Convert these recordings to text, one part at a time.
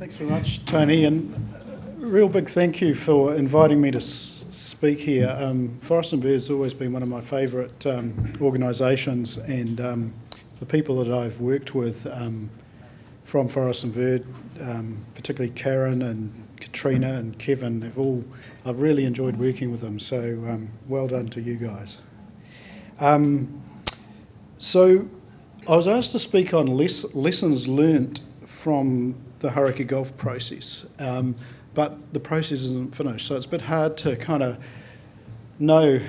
Thanks very much, Tony, and a real big thank you for inviting me to speak here. Forest and Bird has always been one of my favourite organisations, and the people that I've worked with from Forest and Bird, particularly Karen and Katrina and Kevin, I've really enjoyed working with them, so well done to you guys. So I was asked to speak on lessons learnt from the Hauraki Golf process, but the process isn't finished, so it's a bit hard to kind of know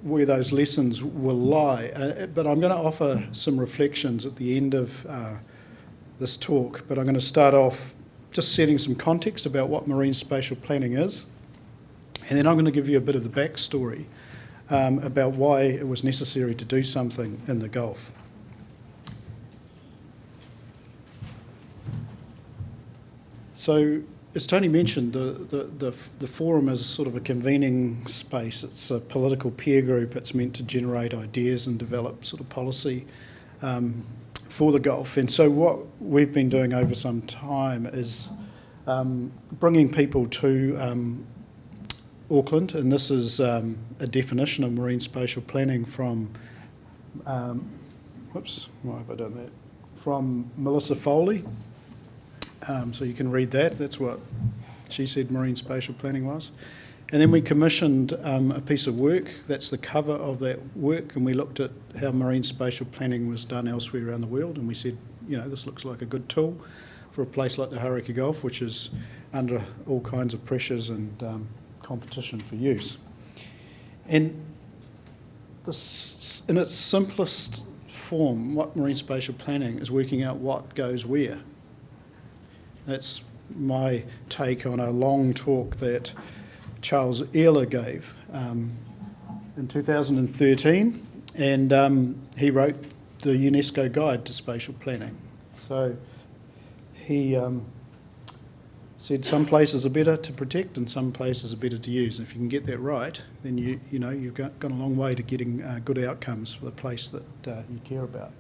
where those lessons will lie. But I'm going to offer some reflections at the end of this talk, but I'm going to start off just setting some context about what marine spatial planning is, and then I'm going to give you a bit of the backstory about why it was necessary to do something in the Gulf. So, as Tony mentioned, the forum is sort of a convening space. It's a political peer group. It's meant to generate ideas and develop sort of policy for the Gulf. And so what we've been doing over some time is bringing people to Auckland, and this is a definition of marine spatial planning from, why have I done that? From Melissa Foley. So you can read that. That's what she said marine spatial planning was. And then we commissioned a piece of work. That's the cover of that work, and we looked at how marine spatial planning was done elsewhere around the world, and we said, you know, this looks like a good tool for a place like the Hauraki Gulf, which is under all kinds of pressures and competition for use. And this, in its simplest form, what marine spatial planning is working out what goes where. That's my take on a long talk that Charles Ehler gave in 2013, and he wrote the UNESCO Guide to Spatial Planning. So he said some places are better to protect and some places are better to use. If you can get that right, then you know you've gone a long way to getting good outcomes for the place that you care about.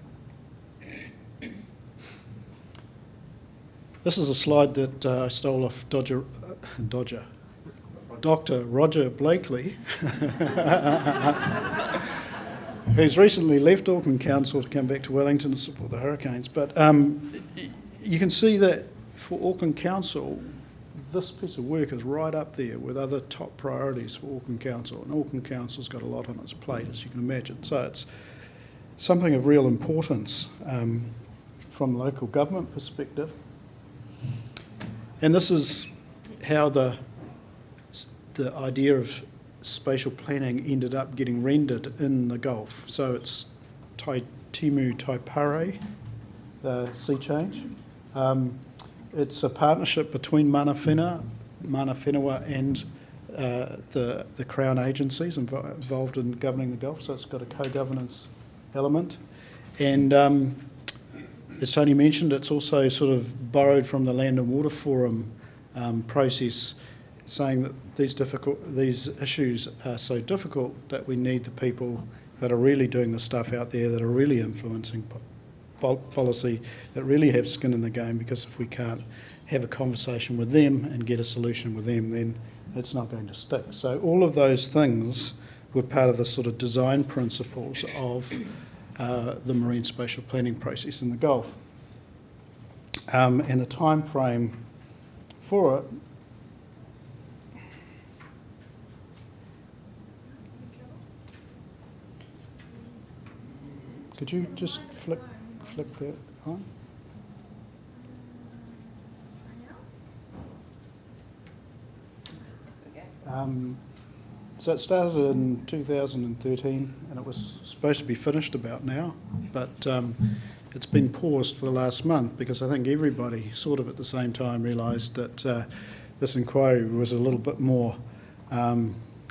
This is a slide that I stole off Dr. Roger Blakely, who's recently left Auckland Council to come back to Wellington to support the Hurricanes. But you can see that for Auckland Council, this piece of work is right up there with other top priorities for Auckland Council. And Auckland Council's got a lot on its plate, as you can imagine. So it's something of real importance from a local government perspective. And this is how the idea of spatial planning ended up getting rendered in the Gulf. So it's Timu Taipare, the sea change. It's a partnership between Mana Whenua and the Crown agencies involved in governing the Gulf, so it's got a co-governance element. And as Tony mentioned, it's also sort of borrowed from the Land and Water Forum process, saying that these issues are so difficult that we need the people that are really doing the stuff out there, that are really influencing policy, that really have skin in the game, because if we can't have a conversation with them and get a solution with them, then it's not going to stick. So all of those things were part of the sort of design principles of the marine spatial planning process in the Gulf. And the time frame for it could you just flick that on? So it started in 2013 and it was supposed to be finished about now, but it's been paused for the last month because I think everybody sort of at the same time realised that this inquiry was a little bit more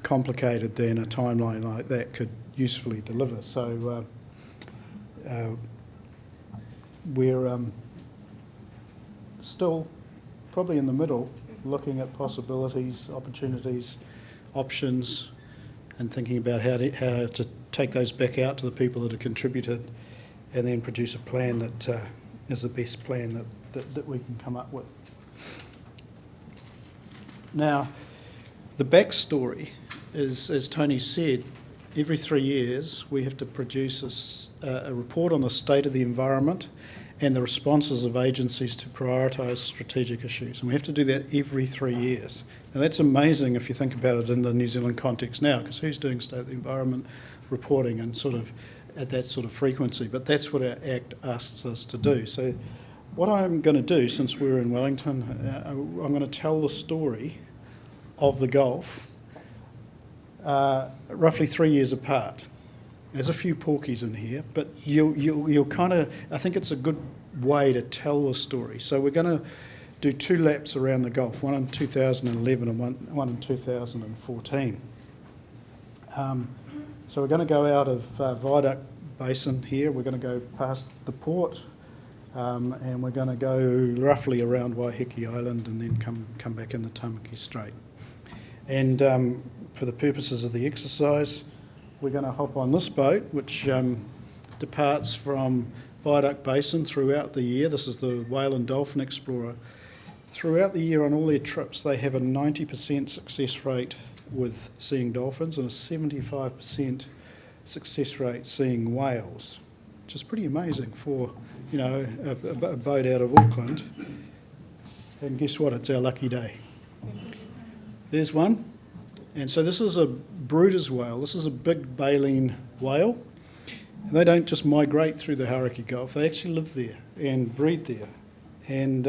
complicated than a timeline like that could usefully deliver. So we're still probably in the middle, looking at possibilities, opportunities, options, and thinking about how to take those back out to the people that have contributed, and then produce a plan that is the best plan that we can come up with. Now, the backstory is, as Tony said, every 3 years we have to produce a report on the state of the environment and the responses of agencies to prioritise strategic issues. And we have to do that every 3 years. Now that's amazing if you think about it in the New Zealand context now, because who's doing state of the environment reporting and sort of at that sort of frequency? But that's what our Act asks us to do. So what I'm going to do, since we're in Wellington, I'm going to tell the story of the Gulf roughly 3 years apart. There's a few porkies in here, but you'll kind of, I think it's a good way to tell the story. So we're going to do 2 laps around the Gulf, one in 2011 and one in 2014. So we're going to go out of Viaduct Basin here, we're going to go past the port, and we're going to go roughly around Waiheke Island and then come back in the Tamaki Strait. And for the purposes of the exercise, we're going to hop on this boat, which departs from Viaduct Basin throughout the year. This is the Whale and Dolphin Explorer. Throughout the year on all their trips, they have a 90% success rate with seeing dolphins and a 75% success rate seeing whales, which is pretty amazing for, you know, a boat out of Auckland. And guess what? It's our lucky day. There's one. And so this is a Bruder's whale. This is a big baleen whale. And they don't just migrate through the Hauraki Gulf. They actually live there and breed there. And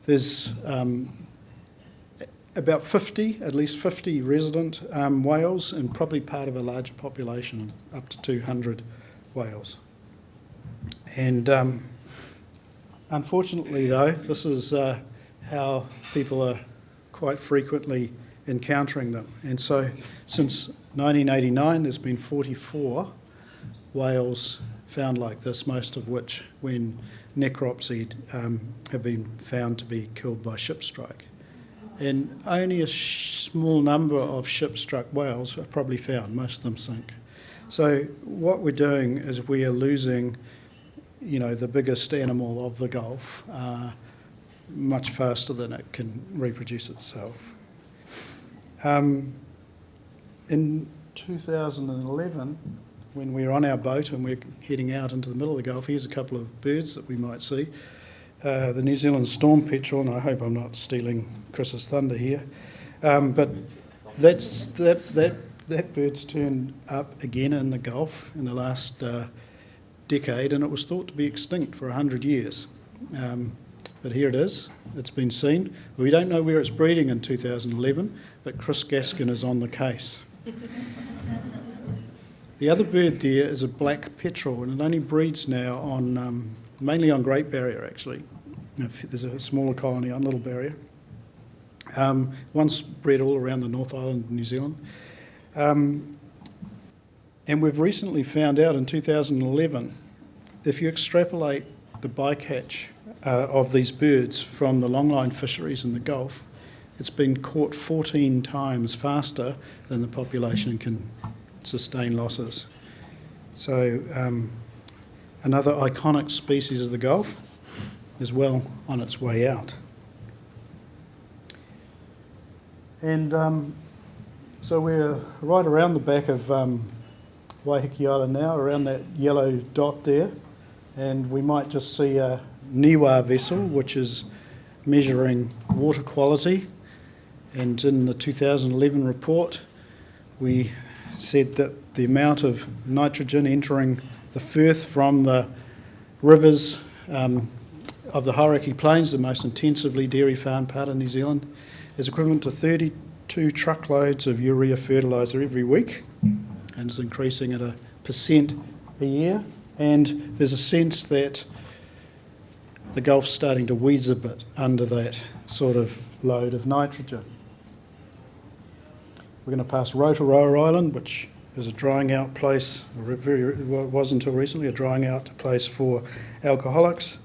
there's about 50, at least 50 resident whales, and probably part of a larger population, up to 200 whales. And unfortunately, though, this is how people are quite frequently encountering them. And so since 1989 there's been 44 whales found like this, most of which, when necropsied, have been found to be killed by ship strike. And only a small number of ship-struck whales are probably found, most of them sink. So what we're doing is we are losing, you know, the biggest animal of the Gulf much faster than it can reproduce itself. In 2011, when we were on our boat and we're heading out into the middle of the Gulf, here's a couple of birds that we might see. The New Zealand storm petrel, and I hope I'm not stealing Chris's thunder here, but that bird's turned up again in the Gulf in the last decade, and it was thought to be extinct for 100 years. But here it is, it's been seen. We don't know where it's breeding in 2011, but Chris Gaskin is on the case. The other bird there is a black petrel, and it only breeds now on, mainly on Great Barrier actually. There's a smaller colony on Little Barrier. One's bred all around the North Island of New Zealand. And we've recently found out in 2011, if you extrapolate the bycatch of these birds from the longline fisheries in the Gulf, it's been caught 14 times faster than the population can sustain losses. So another iconic species of the Gulf is well on its way out. And so we're right around the back of Waiheke Island now, around that yellow dot there, and we might just see a NIWA vessel, which is measuring water quality. And in the 2011 report, we said that the amount of nitrogen entering the Firth from the rivers of the Hauraki Plains, the most intensively dairy farmed part of New Zealand, is equivalent to 32 truckloads of urea fertiliser every week, and is increasing at 1% a year. And there's a sense that the Gulf's starting to wheeze a bit under that sort of load of nitrogen. We're going to pass Rotorua Island, which is a drying out place, was until recently a drying out place for alcoholics,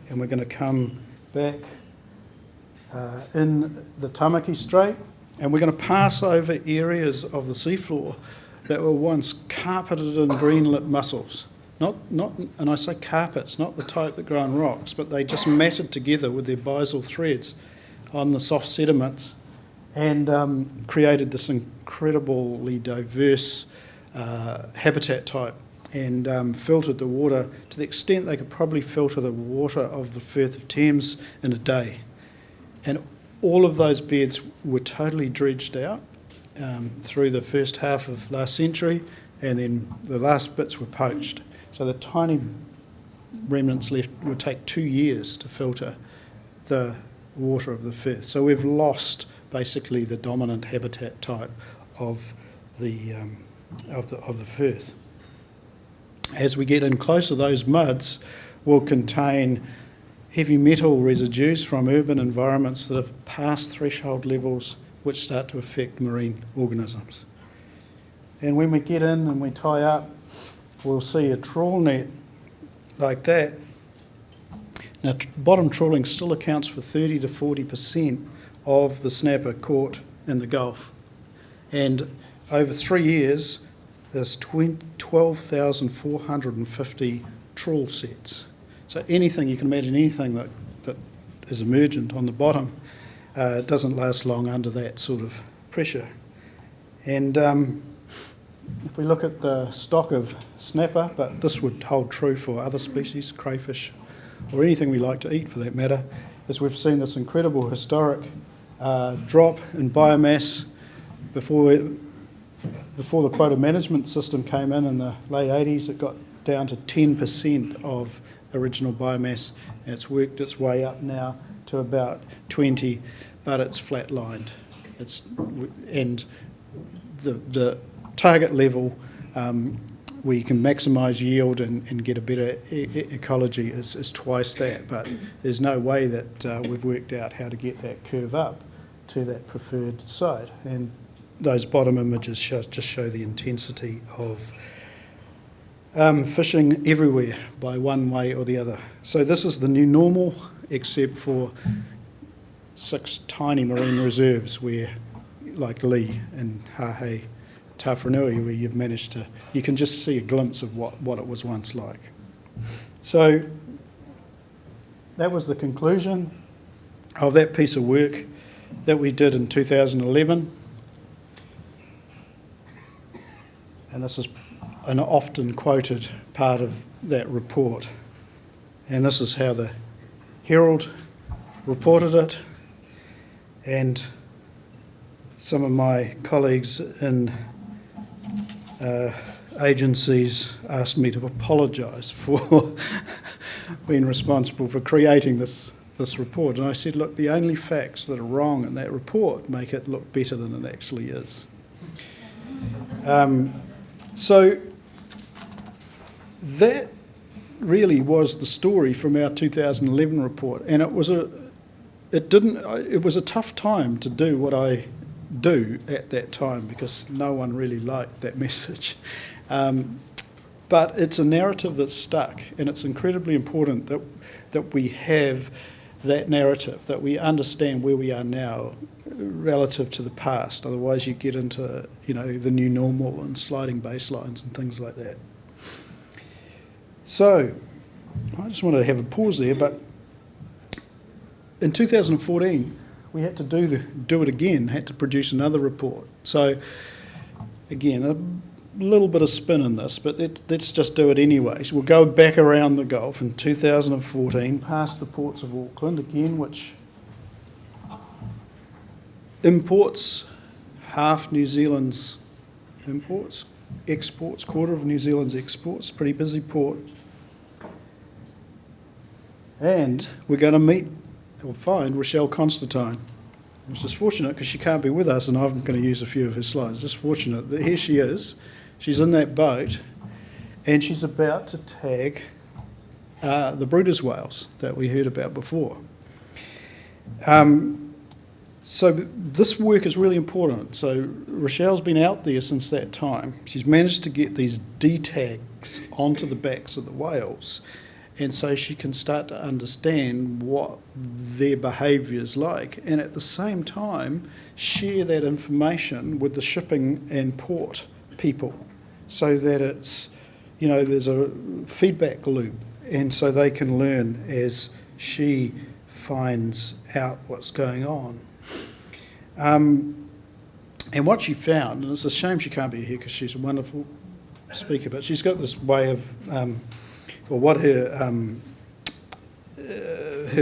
and we're going to come back in the Tamaki Strait, and we're going to pass over areas of the seafloor that were once carpeted in green-lit mussels. and I say carpets, not the type that grow on rocks, but they just matted together with their bisel threads on the soft sediments and created this incredibly diverse habitat type, and filtered the water to the extent they could probably filter the water of the Firth of Thames in a day. And all of those beds were totally dredged out through the first half of last century, and then the last bits were poached. So the tiny remnants left would take 2 years to filter the water of the Firth. So we've lost basically the dominant habitat type of the Firth. As we get in closer, those muds will contain heavy metal residues from urban environments that have passed threshold levels which start to affect marine organisms. And when we get in and we tie up, we'll see a trawl net like that. Now, bottom trawling still accounts for 30 to 40% of the snapper caught in the Gulf. And over 3 years, there's 12,450 trawl sets. So anything, you can imagine anything that is emergent on the bottom doesn't last long under that sort of pressure. And if we look at the stock of snapper, but this would hold true for other species, crayfish, or anything we like to eat for that matter, is we've seen this incredible historic drop in biomass before the quota management system came in the late 80s. It got down to 10% of original biomass, and it's worked its way up now to about 20, but it's flatlined. And the target level where you can maximise yield and get a better ecology is twice that, but there's no way that we've worked out how to get that curve up to that preferred site. And those bottom images just show the intensity of fishing everywhere by one way or the other. So this is the new normal, except for 6 tiny marine reserves where, like Lee and Hahei, Tawharanui, where you've managed to, you can just see a glimpse of what it was once like. So that was the conclusion of that piece of work that we did in 2011. And this is an often quoted part of that report. And this is how the Herald reported it. And some of my colleagues in agencies asked me to apologise for being responsible for creating this report. And I said, look, the only facts that are wrong in that report make it look better than it actually is. So that really was the story from our 2011 report, and it was a tough time to do what I do at that time because no one really liked that message. But it's a narrative that's stuck, and it's incredibly important that we have that narrative, that we understand where we are now relative to the past. Otherwise you get into, the new normal and sliding baselines and things like that. So I just wanted to have a pause there, but in 2014 we had to do it again, had to produce another report. So again, a little bit of spin in this, but let's just do it anyway. So we'll go back around the Gulf in 2014, past the ports of Auckland again, which imports half New Zealand's imports, exports, quarter of New Zealand's exports, pretty busy port. And we're going to find Rochelle Constantine, which is fortunate because she can't be with us, and I'm going to use a few of her slides. Just fortunate that here she is. She's in that boat, and she's about to tag the Bruder's whales that we heard about before. So this work is really important. So Rochelle's been out there since that time. She's managed to get these D-tags onto the backs of the whales, and so she can start to understand what their behaviour is like, and at the same time share that information with the shipping and port people, so that it's there's a feedback loop, and so they can learn as she finds out what's going on. And what she found, and it's a shame she can't be here because she's a wonderful speaker, but she's got this way of, what her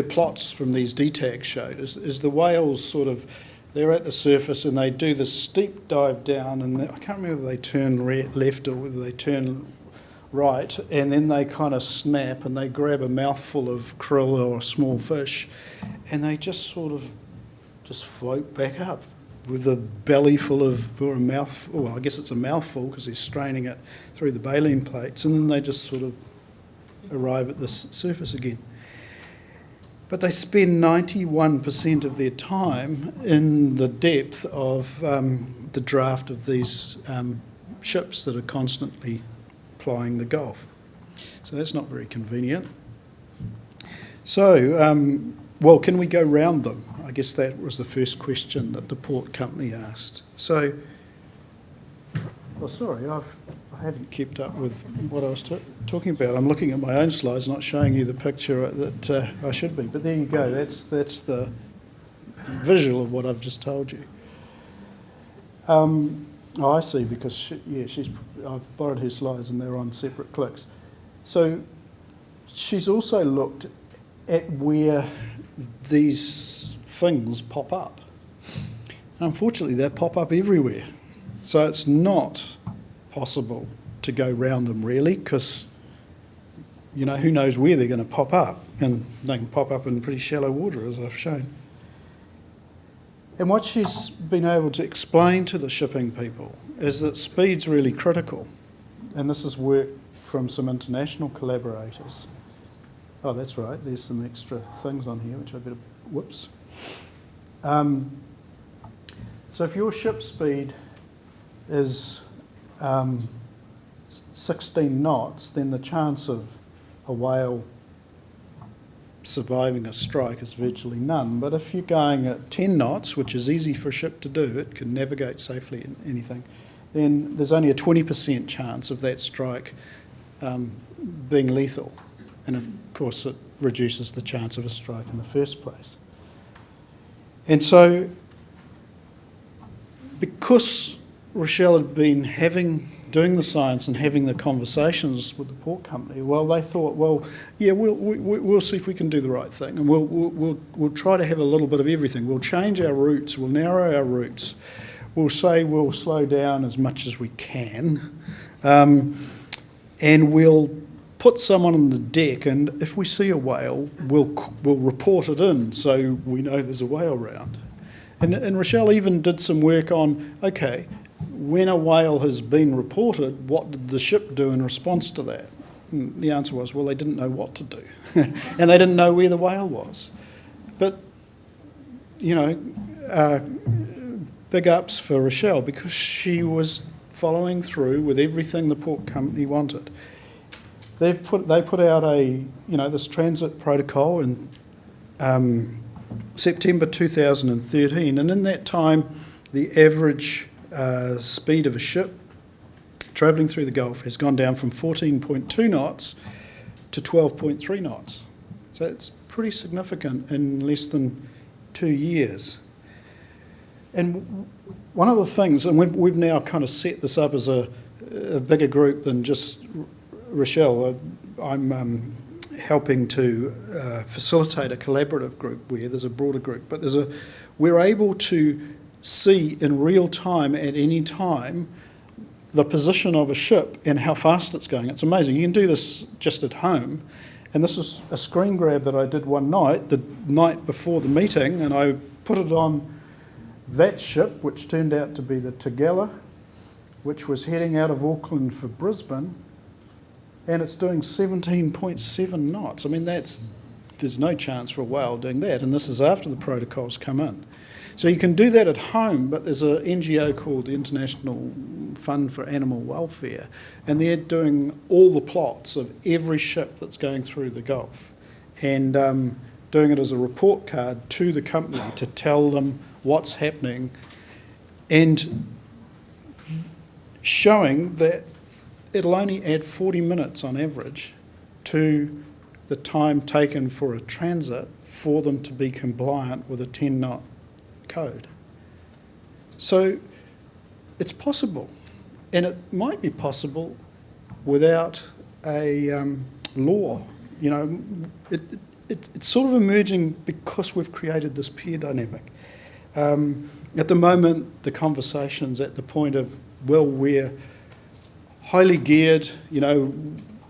plots from these DTAGs showed is the whales sort of, they're at the surface and they do this steep dive down, and I can't remember whether they turn left or whether they turn right, and then they kind of snap and they grab a mouthful of krill or a small fish, and they just sort of just float back up with a belly full of, or a mouth, well, I guess it's a mouthful because they're straining it through the baleen plates, and then they just sort of arrive at the surface again. But they spend 91% of their time in the depth of the draft of these ships that are constantly plying the Gulf. So that's not very convenient. So, well, can we go round them? I guess that was the first question that the port company asked. So, sorry, I haven't kept up with what I was talking about. I'm looking at my own slides, not showing you the picture that I should be. But there you go. That's the visual of what I've just told you. I see, because I've borrowed her slides and they're on separate clicks. So she's also looked at where these things pop up. And unfortunately, they pop up everywhere. So it's not possible to go round them really, because who knows where they're going to pop up, and they can pop up in pretty shallow water, as I've shown. And what she's been able to explain to the shipping people is that speed's really critical, and this is work from some international collaborators. Oh, that's right, there's some extra things on here which I better, whoops. So if your ship speed is 16 knots, then the chance of a whale surviving a strike is virtually none. But if you're going at 10 knots, which is easy for a ship to do, it can navigate safely in anything, then there's only a 20% chance of that strike being lethal. And of course it reduces the chance of a strike in the first place. And so, because Rochelle had been doing the science and having the conversations with the port company, well, they thought, well, yeah, we'll see if we can do the right thing, and we'll try to have a little bit of everything. We'll change our routes, we'll narrow our routes, we'll say we'll slow down as much as we can, and we'll put someone on the deck, and if we see a whale, we'll report it in so we know there's a whale around. And Rochelle even did some work on, okay, when a whale has been reported, what did the ship do in response to that? And the answer was, well, they didn't know what to do. And they didn't know where the whale was. But, big ups for Rochelle, because she was following through with everything the port company wanted. They put out this transit protocol in September 2013, and in that time, the average speed of a ship travelling through the Gulf has gone down from 14.2 knots to 12.3 knots. So it's pretty significant in less than 2 years. And one of the things, and we've now kind of set this up as a bigger group than just Rochelle. I'm helping to facilitate a collaborative group where there's a broader group, but we're able to see in real time at any time the position of a ship and how fast it's going. It's amazing. You can do this just at home, and this is a screen grab that I did one night, the night before the meeting, and I put it on that ship, which turned out to be the Tugela, which was heading out of Auckland for Brisbane, and it's doing 17.7 knots. I mean, there's no chance for a whale doing that, and this is after the protocols come in. So you can do that at home, but there's an NGO called the International Fund for Animal Welfare, and they're doing all the plots of every ship that's going through the Gulf, and doing it as a report card to the company to tell them what's happening, and showing that it'll only add 40 minutes on average to the time taken for a transit for them to be compliant with a 10-knot code. So it's possible, and it might be possible without a law. You know, it's sort of emerging because we've created this peer dynamic. At the moment, the conversation's at the point of, well, we're highly geared, you know,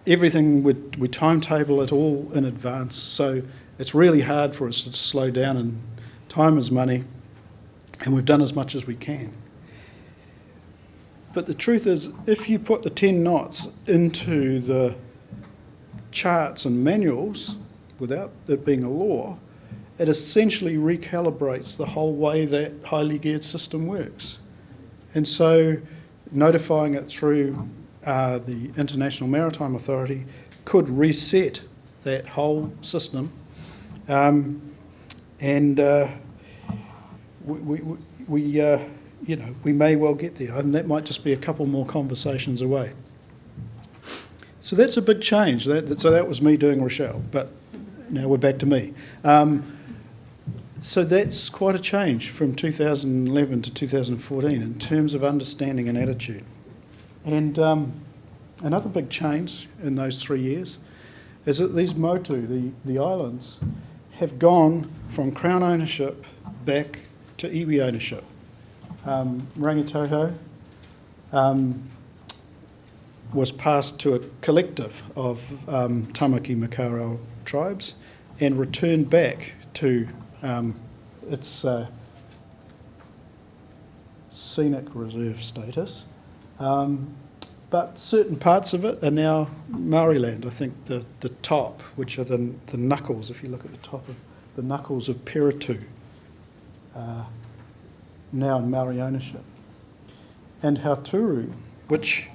everything we timetable it all in advance, so it's really hard for us to slow down, and time is money, and we've done as much as we can. But the truth is, if you put the 10 knots into the charts and manuals without it being a law, it essentially recalibrates the whole way that highly geared system works. And so notifying it through the International Maritime Authority could reset that whole system, and we may well get there, and that might just be a couple more conversations away. So that's a big change. So that was me doing Rochelle, but now we're back to me. So that's quite a change from 2011 to 2014 in terms of understanding and attitude. And another big change in those 3 years is that these motu, the islands, have gone from Crown ownership back to iwi ownership. Rangitoto was passed to a collective of Tamaki Makaurau tribes and returned back to its scenic reserve status. But certain parts of it are now Maori land. I think the top, which are the knuckles, if you look at the top of the knuckles of Peritu, now in Maori ownership. And Hauturu, which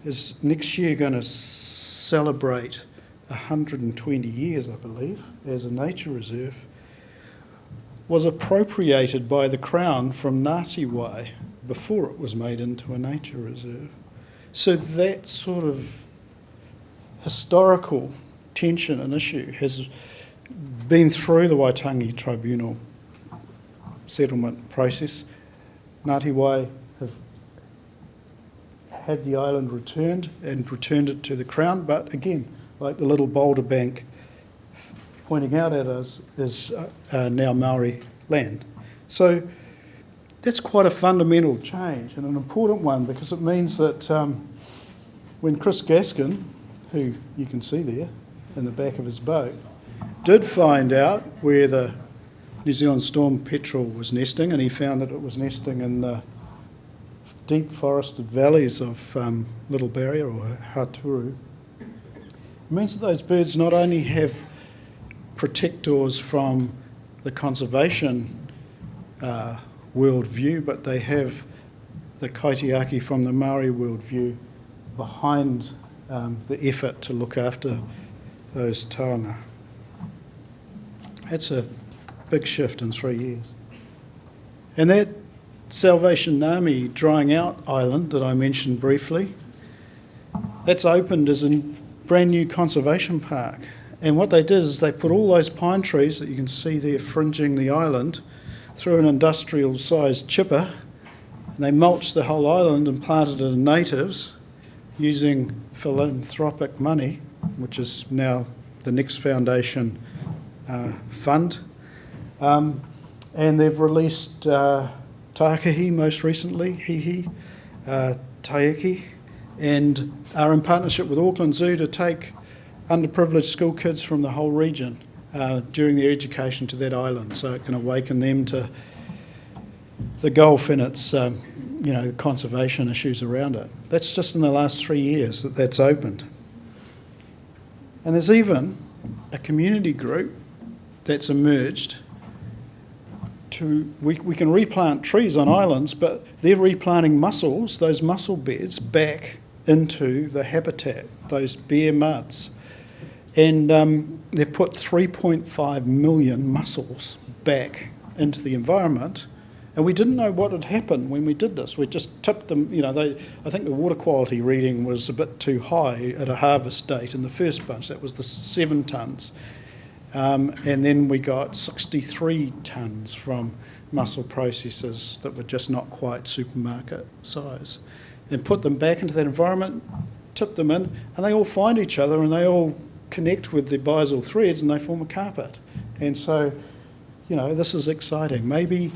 is next year going to celebrate 120 years, I believe, as a nature reserve, was appropriated by the Crown from Ngāti Wai before it was made into a nature reserve. So that sort of historical tension and issue has been through the Waitangi Tribunal settlement process. Ngāti Wai have had the island returned and returned it to the Crown, but again, like the little boulder bank pointing out at us, is now Maori land. So that's quite a fundamental change and an important one, because it means that when Chris Gaskin, who you can see there in the back of his boat, did find out where the New Zealand storm petrel was nesting, and he found that it was nesting in the deep forested valleys of Little Barrier or Hauturu. It means that those birds not only have protectors from the conservation worldview, but they have the kaitiaki from the Maori worldview behind the effort to look after those taonga. That's a big shift in 3 years. And that Salvation Army drying out island that I mentioned briefly, that's opened as a brand new conservation park. And what they did is they put all those pine trees that you can see there fringing the island through an industrial-sized chipper, and they mulched the whole island and planted it in natives using philanthropic money, which is now the Next Foundation fund. And they've released Tākahi most recently, Hihi, Taiki, and are in partnership with Auckland Zoo to take underprivileged school kids from the whole region during their education to that island, so it can awaken them to the Gulf and its conservation issues around it. That's just in the last 3 years that that's opened. And there's even a community group that's emerged to, we can replant trees on islands, but they're replanting mussels, those mussel beds, back into the habitat, those bare muds. And they've put 3.5 million mussels back into the environment, And we didn't know what had happened when we did this. We just tipped them, I think the water quality reading was a bit too high at a harvest date in the first bunch. That was the 7 tonnes. And then we got 63 tonnes from mussel processors that were just not quite supermarket size. And put them back into that environment, tip them in, and they all find each other and they all connect with the biaxial threads and they form a carpet. And so, this is exciting. Maybe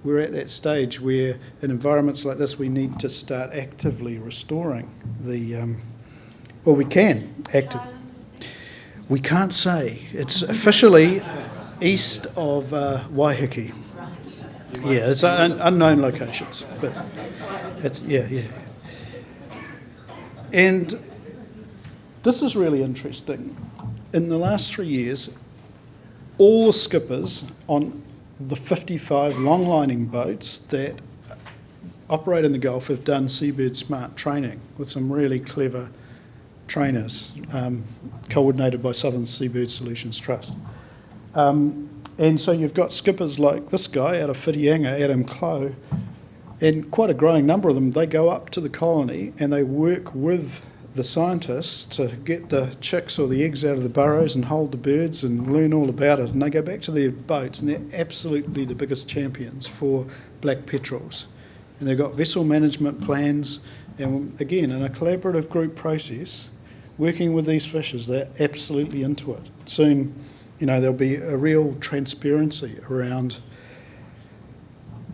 we're at that stage where in environments like this we need to start actively restoring we can actively. We can't say. It's officially east of Waiheke. Yeah, it's unknown locations, but it's, yeah. And this is really interesting. In the last 3 years, all the skippers on the 55 long-lining boats that operate in the Gulf have done Seabird Smart training with some really clever trainers, coordinated by Southern Seabird Solutions Trust. And so you've got skippers like this guy out of Whitianga, Adam Clow, and quite a growing number of them. They go up to the colony and they work with the scientists to get the chicks or the eggs out of the burrows and hold the birds and learn all about it. And they go back to their boats and they're absolutely the biggest champions for black petrels. And they've got vessel management plans, and again, in a collaborative group process, working with these fishers, they're absolutely into it. Soon, there'll be a real transparency around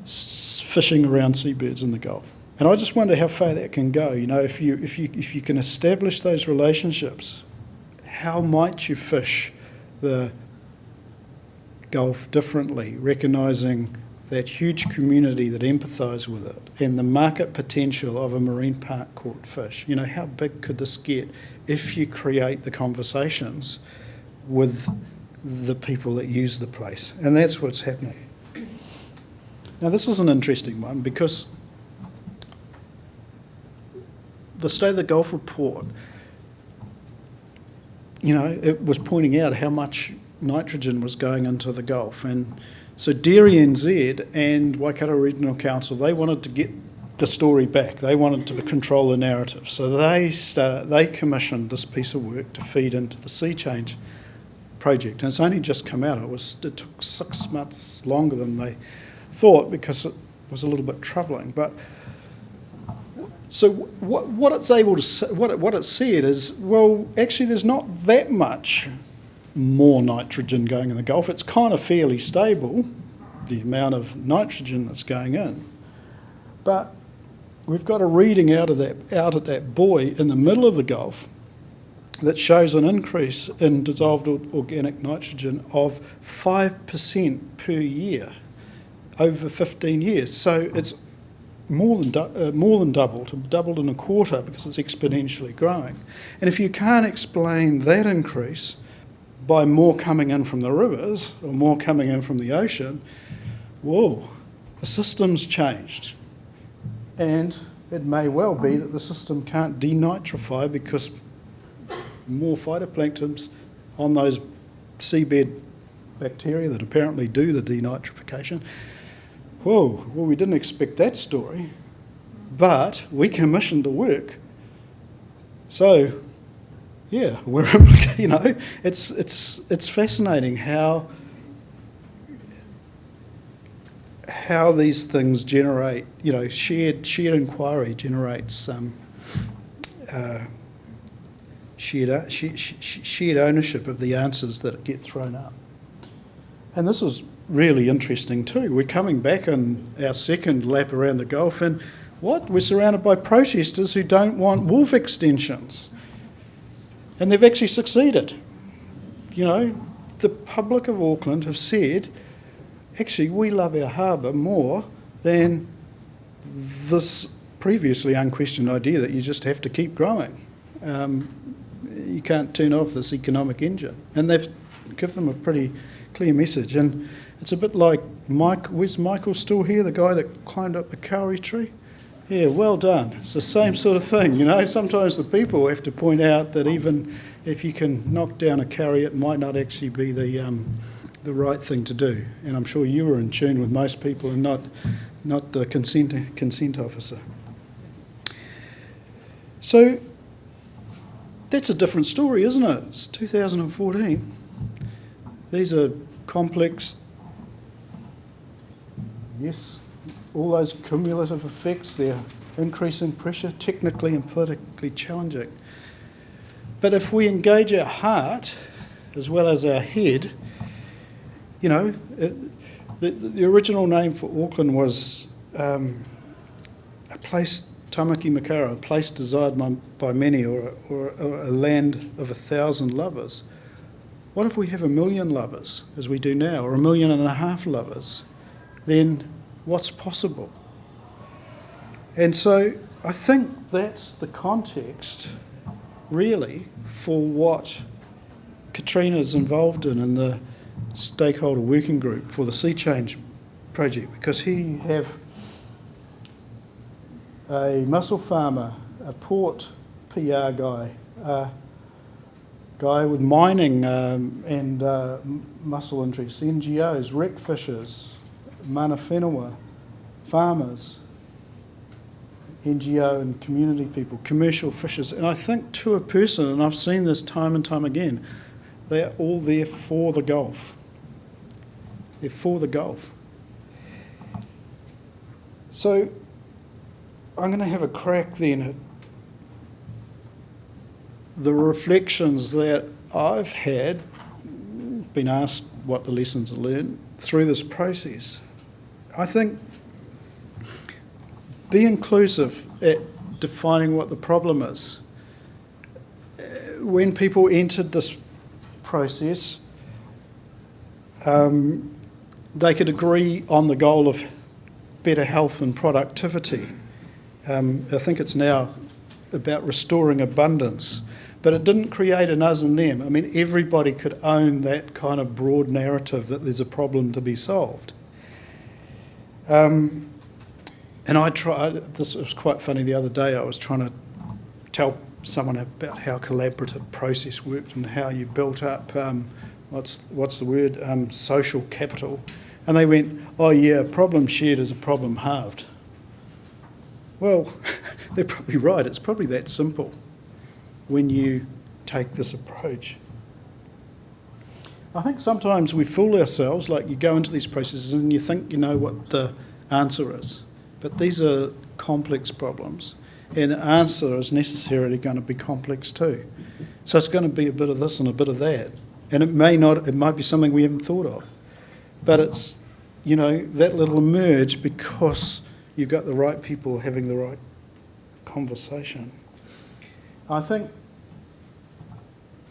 fishing around seabirds in the Gulf. And I just wonder how far that can go. If you can establish those relationships, how might you fish the Gulf differently, recognising that huge community that empathise with it and the market potential of a marine park caught fish? How big could this get if you create the conversations with the people that use the place? And that's what's happening. Now, this is an interesting one because the State of the Gulf report, it was pointing out how much nitrogen was going into the Gulf. And so Dairy NZ and Waikato Regional Council, they wanted to get the story back. They wanted to control the narrative. So they commissioned this piece of work to feed into the Sea Change project. And it's only just come out. It took 6 months longer than they thought because it was a little bit troubling. But so what it's able to say, what it said is, well, actually there's not that much more nitrogen going in the Gulf. It's kind of fairly stable, the amount of nitrogen that's going in. But we've got a reading out at that buoy in the middle of the Gulf that shows an increase in dissolved organic nitrogen of 5% per year over 15 years. So it's more than doubled in a quarter because it's exponentially growing. And if you can't explain that increase by more coming in from the rivers or more coming in from the ocean, whoa, the system's changed. And it may well be that the system can't denitrify because more phytoplanktons on those seabed bacteria that apparently do the denitrification. Whoa, well, we didn't expect that story, but we commissioned the work. So, yeah, we're it's fascinating how these things generate. Shared inquiry generates shared ownership of the answers that get thrown up. And this is really interesting too. We're coming back on our second lap around the Gulf and we're surrounded by protesters who don't want wharf extensions. And they've actually succeeded. The public of Auckland have said, actually, we love our harbour more than this previously unquestioned idea that you just have to keep growing. You can't turn off this economic engine. And they've given them a pretty clear message. And it's a bit like where's Michael still here, the guy that climbed up the kauri tree? Yeah, well done. It's the same sort of thing, Sometimes the people have to point out that even if you can knock down a kauri, it might not actually be the the right thing to do. And I'm sure you were in tune with most people and not the consent officer. So that's a different story, isn't it? It's 2014. These are complex, yes, all those cumulative effects, they're increasing pressure, technically and politically challenging. But if we engage our heart as well as our head, you know, the original name for Auckland was a place, Tamaki Makara, a place desired by many, or a land of 1,000 lovers. What if we have 1 million lovers, as we do now, or 1.5 million lovers? Then what's possible? And so I think that's the context, really, for what Katrina's involved in the stakeholder working group for the Sea Change project, because he have a mussel farmer, a port PR guy, a guy with mining and mussel interests, NGOs, wreck fishers, mana whenua, farmers, NGO and community people, commercial fishers. And I think to a person, and I've seen this time and time again, they're all there for the Gulf. They're for the Gulf. So I'm going to have a crack then at the reflections that I've had, been asked what the lessons are learned through this process. I think be inclusive at defining what the problem is. When people entered this process, they could agree on the goal of better health and productivity. I think it's now about restoring abundance, but it didn't create an us and them. I mean, everybody could own that kind of broad narrative that there's a problem to be solved. And I tried, this was quite funny the other day, I was trying to tell someone about how collaborative process worked and how you built up, what's the word, social capital. And they went, oh yeah, problem shared is a problem halved. Well, they're probably right, it's probably that simple when you take this approach. I think sometimes we fool ourselves, like you go into these processes and you think you know what the answer is. But these are complex problems, and the answer is necessarily going to be complex too. So it's going to be a bit of this and a bit of that. And it might be something we haven't thought of. But it's, you know, that will emerge because you've got the right people having the right conversation. I think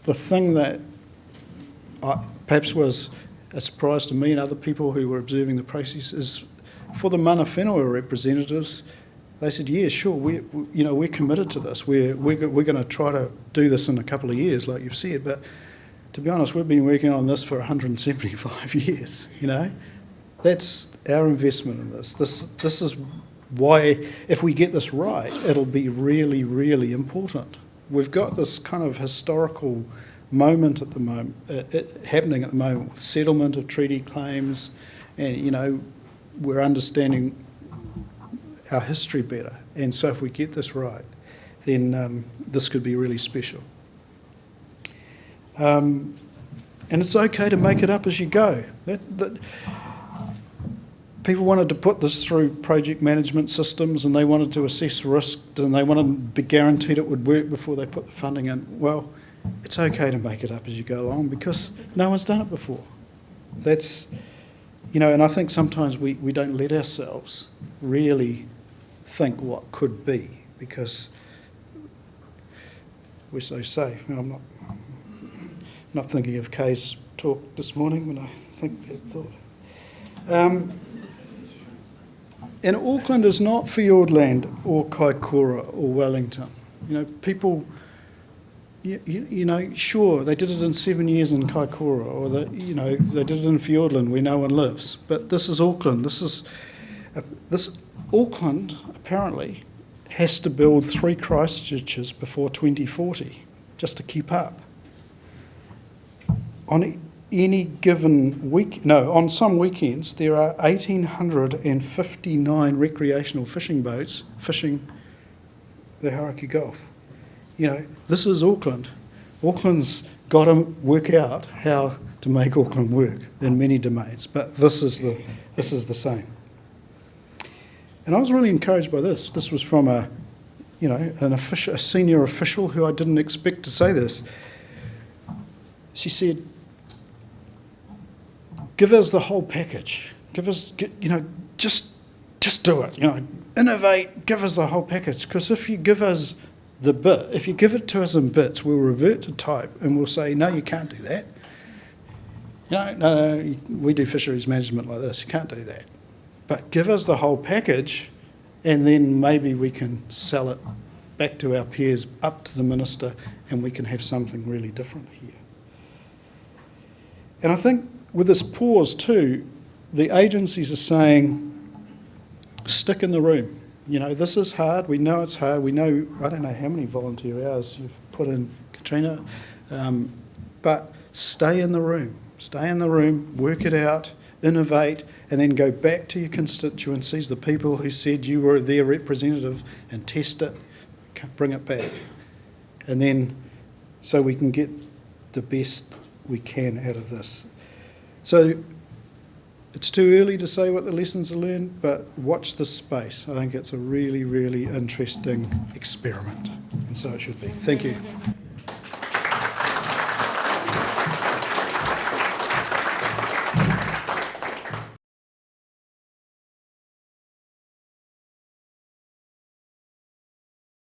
the thing that perhaps was a surprise to me and other people who were observing the process is for the mana whenua representatives, they said, yeah, sure, we're committed to this. We're going to try to do this in a couple of years, like you've said. But to be honest, we've been working on this for 175 years, you know. That's our investment in this. This is why, if we get this right, it'll be really, really important. We've got this kind of historical moment at the moment, happening at the moment, with settlement of treaty claims, and, you know, we're understanding our history better. And so if we get this right, then this could be really special. And it's okay to make it up as you go. People wanted to put this through project management systems, and they wanted to assess risk, and they wanted to be guaranteed it would work before they put the funding in. Well, it's okay to make it up as you go along because no one's done it before. That's, you know, and I think sometimes we don't let ourselves really think what could be because we're so safe. Now, I'm not thinking of Kay's talk this morning when I think that thought. And Auckland is not Fiordland or Kaikoura or Wellington. You know, people, you know, sure, they did it in 7 years in Kaikoura, or they did it in Fiordland where no one lives. But this is Auckland. This Auckland apparently has to build 3 Christchurches before 2040 just to keep up. On any given week, no, on some weekends, there are 1,859 recreational fishing boats fishing the Hauraki Gulf. You know, this is Auckland. Auckland's got to work out how to make Auckland work in many domains, but this is the same. And I was really encouraged by this. This was from a senior official who I didn't expect to say this. She said, "Give us the whole package. Just do it. Innovate. Give us the whole package. Because if you give us if you give it to us in bits, we'll revert to type and we'll say, no, you can't do that. No, we do fisheries management like this. You can't do that. But give us the whole package, and then maybe we can sell it back to our peers, up to the minister, and we can have something really different here." And I think with this pause too, the agencies are saying, stick in the room. This is hard. We know it's hard. We know, I don't know how many volunteer hours you've put in, Katrina, but stay in the room. Stay in the room, work it out, innovate, and then go back to your constituencies, the people who said you were their representative, and test it, bring it back. And then, so we can get the best we can out of this. So it's too early to say what the lessons are learned, but watch this space. I think it's a really, really interesting experiment, and so it should be. Thank you.